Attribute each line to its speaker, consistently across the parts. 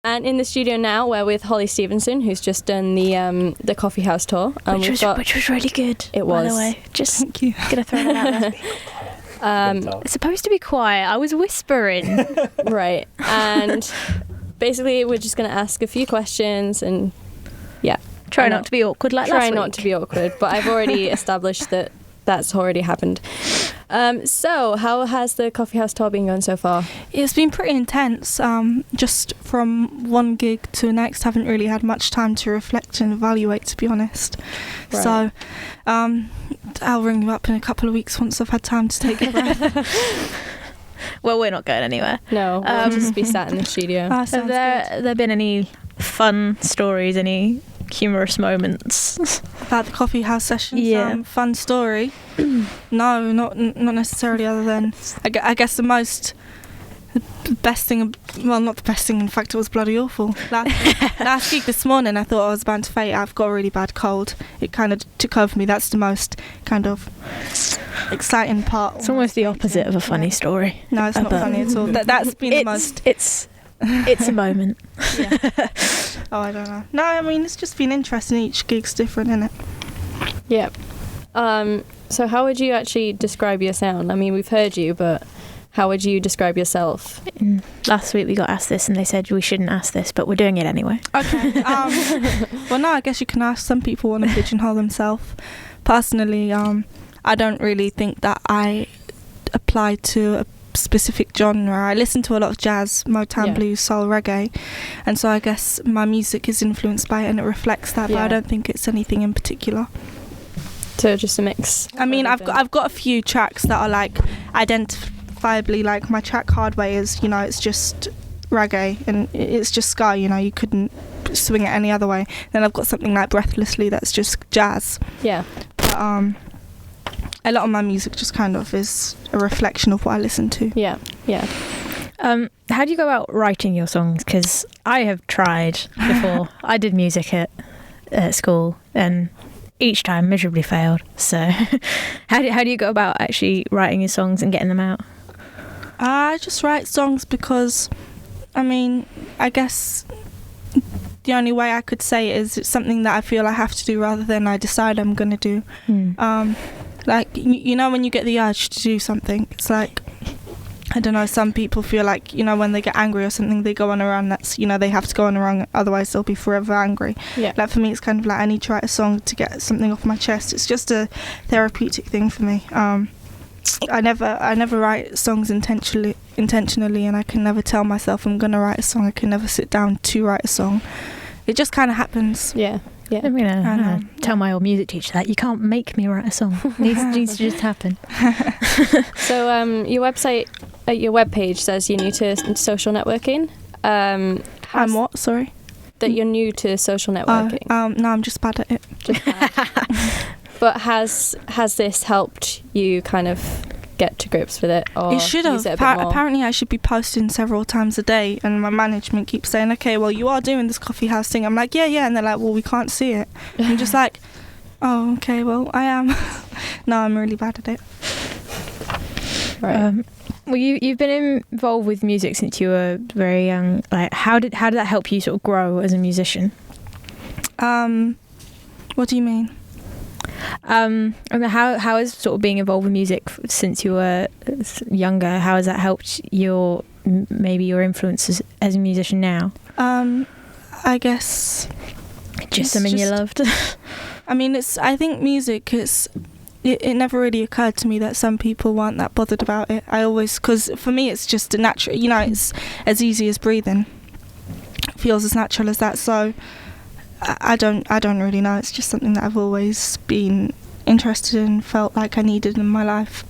Speaker 1: And in the studio now, we're with Hollie Stephenson, who's just done the coffee house tour.
Speaker 2: Which was really good.
Speaker 1: It was.
Speaker 2: By the way, just
Speaker 3: Thank you.
Speaker 2: gonna throw that out there. It's supposed to be quiet. I was whispering.
Speaker 1: Right. And basically, we're just gonna ask a few questions and
Speaker 2: Try not to be awkward like last week.
Speaker 1: Try not to be awkward, but I've already established that that's already happened. So, how has the coffee house tour been going so far?
Speaker 3: It's been pretty intense. Just from one gig to the next, haven't really had much time to reflect and evaluate, to be honest.
Speaker 1: Right.
Speaker 3: So, I'll ring you up in a couple of weeks once I've had time to take a breath.
Speaker 2: Well, we're not going anywhere.
Speaker 1: No, we'll just be sat in the studio.
Speaker 3: Sounds
Speaker 2: Have there been any fun stories, any humorous moments?
Speaker 3: About the coffee house sessions?
Speaker 2: Yeah.
Speaker 3: Fun story? No, not necessarily, other than I guess the best thing, well, not the best thing, in fact it was bloody awful. Last week this morning I thought I was bound to fate. I've got a really bad cold. It kind of took over me. That's the most kind of exciting part.
Speaker 2: It's almost the opposite of a funny story.
Speaker 3: No, it's not funny at all. That's been the most...
Speaker 2: It's a moment.
Speaker 3: Yeah. Oh, I don't know. No, I mean, it's just been interesting. Each gig's different, isn't it?
Speaker 1: Yeah. So how would you actually describe your sound? I mean, we've heard you, but how would you describe yourself?
Speaker 2: Last week we got asked this and they said we shouldn't ask this, but we're doing it anyway.
Speaker 3: Okay. Well, no, I guess you can ask. Some people want to pigeonhole themselves. Personally, I don't really think that I apply to a specific genre. I listen to a lot of jazz, Motown, blues, soul, reggae, and so I guess my music is influenced by it and it reflects that, but I don't think it's anything in particular.
Speaker 1: So just a mix.
Speaker 3: I mean, I've got a few tracks that are like identifiably, like my track Hard Way is, it's just reggae and it's just ska, you couldn't swing it any other way. Then I've got something like Breathlessly that's just jazz.
Speaker 1: Yeah.
Speaker 3: But a lot of my music just kind of is a reflection of what I listen to.
Speaker 1: Yeah.
Speaker 2: How do you go about writing your songs? Because I have tried before. I did music at school and each time miserably failed. So how do you go about actually writing your songs and getting them out?
Speaker 3: I just write songs because, I mean, I guess the only way I could say it is it's something that I feel I have to do rather than I decide I'm going to do. Like, when you get the urge to do something, it's like, I don't know, some people feel like, when they get angry or something, they go on a run. That's, they have to go on a run, otherwise they'll be forever angry.
Speaker 1: Yeah.
Speaker 3: Like, for me, it's kind of like I need to write a song to get something off my chest. It's just a therapeutic thing for me. I never write songs intentionally, and I can never tell myself I'm going to write a song. I can never sit down to write a song. It just kind of happens.
Speaker 1: Yeah.
Speaker 2: I'm gonna tell my old music teacher that you can't make me write a song. It needs to just happen.
Speaker 1: So your website, your webpage says you're new to social networking.
Speaker 3: I'm what? Sorry.
Speaker 1: That you're new to social networking.
Speaker 3: No, I'm just bad at it.
Speaker 1: But has this helped you kind of get to grips with it? Or
Speaker 3: it should have. Apparently I should be posting several times a day, and my management keeps saying, okay, well, you are doing this coffee house thing. I'm like, yeah, and they're like, well, we can't see it. I'm just like, oh, okay, well, I am. No, I'm really bad at it.
Speaker 1: Right.
Speaker 2: Well, you've been involved with music since you were very young. Like, how did that help you sort of grow as a musician?
Speaker 3: What do you mean?
Speaker 2: And how has sort of being involved with music since you were younger, how has that helped your influence as a musician now?
Speaker 3: I guess
Speaker 2: just something you loved.
Speaker 3: I mean, I think music is, it never really occurred to me that some people weren't that bothered about it. Because for me it's just a natural, it's as easy as breathing. It feels as natural as that, so I don't really know. It's just something that I've always been interested in, felt like I needed in my life.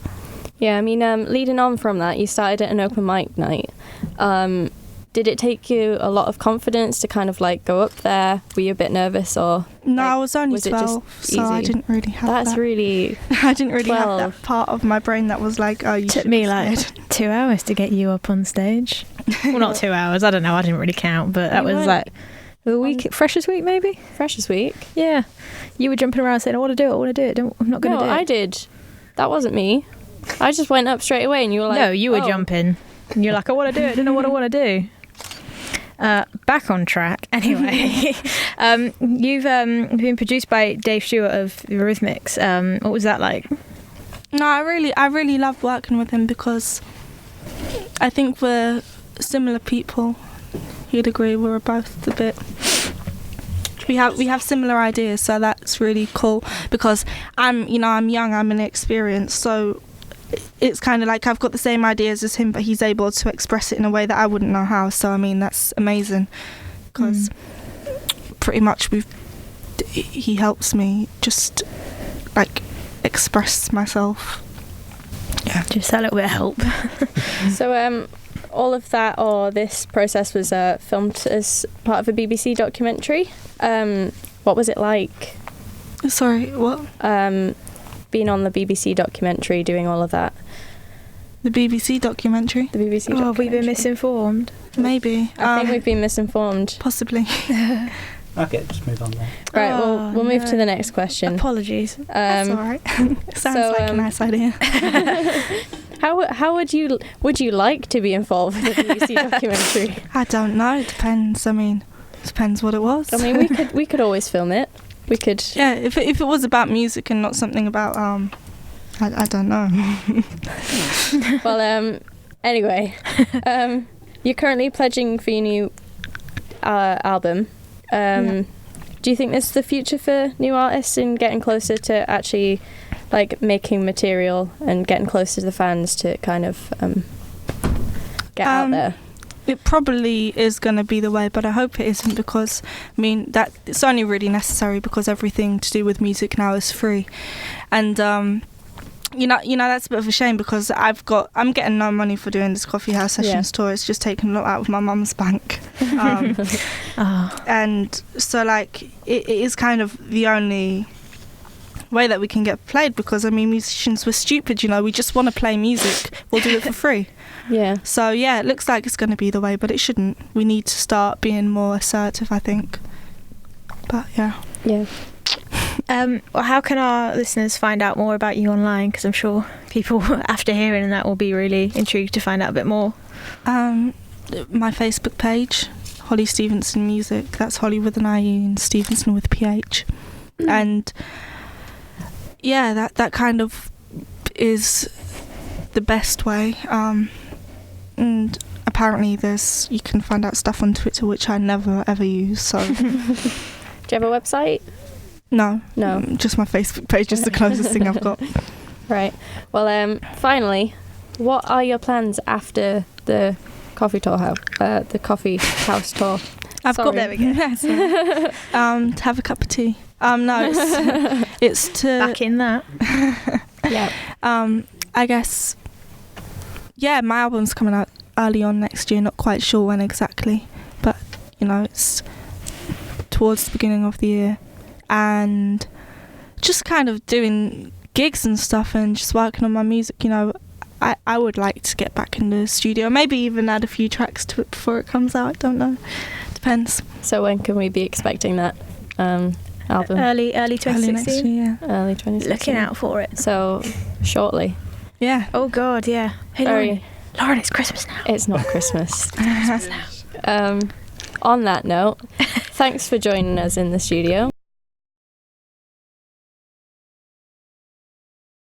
Speaker 1: Yeah, I mean, leading on from that, you started at an open mic night. Did it take you a lot of confidence to kind of like go up there? Were you a bit nervous or?
Speaker 3: No, I was only 12, so I didn't really have that.
Speaker 1: That's really.
Speaker 3: I didn't really have that part of my brain that was like, oh, you
Speaker 2: took me like 2 hours to get you up on stage. Well, not 2 hours. I don't know. I didn't really count, but that was like. The week, Freshers Week, maybe?
Speaker 1: Freshers Week?
Speaker 2: Yeah. You were jumping around saying, I want to do it. I'm not going to do it.
Speaker 1: No, I did. That wasn't me. I just went up straight away and you were like...
Speaker 2: No, you were jumping. And you're like, I want to do it. I don't know what I want to do. Back on track. Anyway, you've been produced by Dave Stewart of Eurythmics. What was that like?
Speaker 3: No, I really love working with him because I think we're similar people. You'd agree we're both a bit. We have similar ideas, so that's really cool. Because I'm young, I'm inexperienced, so it's kind of like I've got the same ideas as him, but he's able to express it in a way that I wouldn't know how. So I mean, that's amazing because pretty much he helps me just like express myself.
Speaker 2: Yeah, just a little bit of help.
Speaker 1: So all of that, or this process, was filmed as part of a BBC documentary. What was it like?
Speaker 3: Sorry, what?
Speaker 1: Being on the BBC documentary, doing all of that.
Speaker 3: The BBC documentary?
Speaker 1: The BBC documentary.
Speaker 2: Oh, have we been misinformed?
Speaker 3: Maybe.
Speaker 1: I think we've been misinformed.
Speaker 3: Possibly.
Speaker 4: Okay, just move on then.
Speaker 1: Right, we'll move to the next question.
Speaker 2: Apologies.
Speaker 3: That's all right. Sounds like a nice idea.
Speaker 1: How would you like to be involved with the BBC documentary?
Speaker 3: I don't know. It depends. I mean, depends what it was.
Speaker 1: I mean, we could always film it. We could.
Speaker 3: Yeah, if it was about music and not something about I don't know.
Speaker 1: Well, anyway, you're currently pledging for your new album. Do you think this is the future for new artists in getting closer to actually like making material and getting closer to the fans to kind of get out there?
Speaker 3: It probably is going to be the way, but I hope it isn't, because I mean that it's only really necessary because everything to do with music now is free, and you know that's a bit of a shame because I'm getting no money for doing this Coffee House Sessions tour. It's just taken a lot out of my mum's bank, and so like it is kind of the only way that we can get played, because I mean musicians, we're stupid, we just want to play music, we'll do it for free.
Speaker 1: Yeah. So
Speaker 3: yeah, it looks like it's going to be the way, but it shouldn't. We need to start being more assertive, I think. But yeah.
Speaker 2: Well, how can our listeners find out more about you online? Because I'm sure people after hearing that will be really intrigued to find out a bit more.
Speaker 3: My Facebook page, Hollie Stephenson Music. That's Hollie with an IE and Stephenson with PH. And yeah, that kind of is the best way. And apparently you can find out stuff on Twitter, which I never ever use. So
Speaker 1: do you have a website?
Speaker 3: No,
Speaker 1: just
Speaker 3: my Facebook page is the closest thing I've got.
Speaker 1: Right. Well, finally, what are your plans after the coffee house tour?
Speaker 3: There we go. To have a cup of tea. No, it's to
Speaker 2: back in that.
Speaker 1: Yeah.
Speaker 3: I guess. Yeah, my album's coming out early on next year. Not quite sure when exactly, but it's towards the beginning of the year, and just kind of doing gigs and stuff and just working on my music. I would like to get back in the studio, maybe even add a few tracks to it before it comes out. I don't know. Depends.
Speaker 1: So when can we be expecting that album?
Speaker 2: Early 2016.
Speaker 3: Early next year, yeah.
Speaker 1: Early 2016.
Speaker 2: Looking out for it.
Speaker 1: So shortly.
Speaker 3: Yeah.
Speaker 2: Oh God, yeah. Hey, Lauren, it's Christmas now.
Speaker 1: It's not Christmas.
Speaker 2: It's Christmas now.
Speaker 1: On that note, thanks for joining us in the studio.